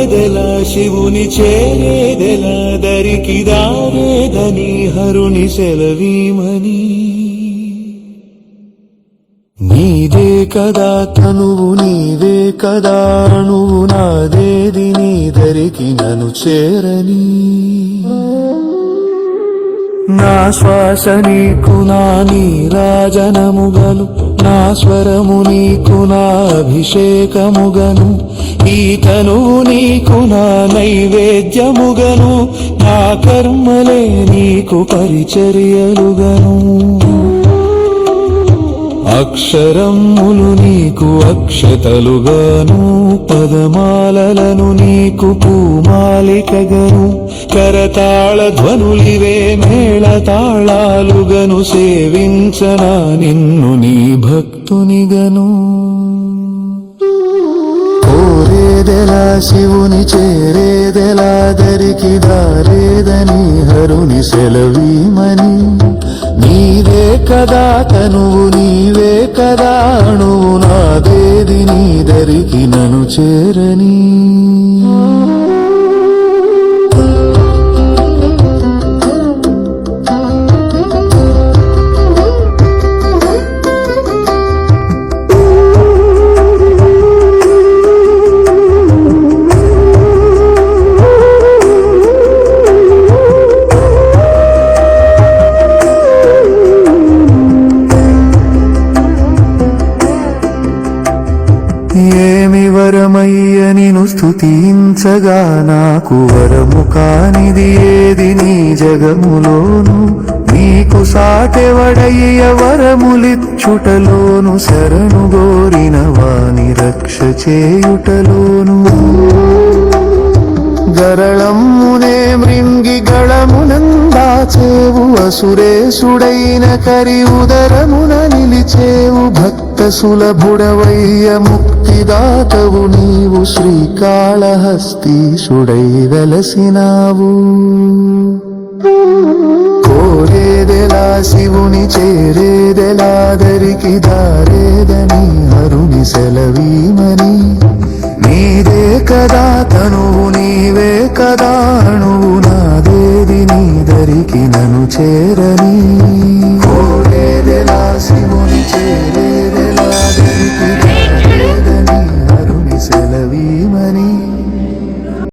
కోరేదెలా శివుని చేరేదెలా దరికి దారేదని హరుని సెలవీమని నీదే కదా తనువు నీవే కదా అణువు నాదేది నీ దరికి నన్ను చేరని నా శ్వాస నీకు నా నీరాజనముగను నా స్వరము నీకు నా అభిషేకముగను ఈ తనువు నీకు నా నైవేద్యముగను నా కర్మలే నీకు పరిచర్యలుగను అక్షరములు నీకు అక్షతలుగాను పదమాలలను నీకు పూమాలికగను కరతాళ ధ్వనులివే మేళతాళాలుగను సేవించనా నిన్ను నీ భక్తునిగను కోరేదెలా శివుని చేరేదెలా దరికి దారేదని హరుని సెలవీమని నీవే కదా తనువు నీవే కదా అణువు నాదేది నీ దరికి నన్ను చేరని ఏమి వరమయ్య నిను స్తుతించగా నాకు వరము కానిది ఏది నీ జగములోను నీకు సాటెవడయ్య వరములిచ్చుటలోను శరణు గోరిన వాని రక్ష చేయుటలోను గరళమ్మునే మృంగి గళమునందాచేవు అసురేశుడైన కరి ఉదరమున నిలిచేవు భక్త సులభుడవయ్య ముక్తిదాతవు నీవు శ్రీకాళహస్తీశుడై వెలసినావు కోరేదెలా శివుని చేరేదెలా దరికి దారేదని హరుని సెలవీమని నీదే కదా తనువు నీవే కదా అణువు నాదేది నీ దరికి నన్ను చేరని కోరేదెలా శివుని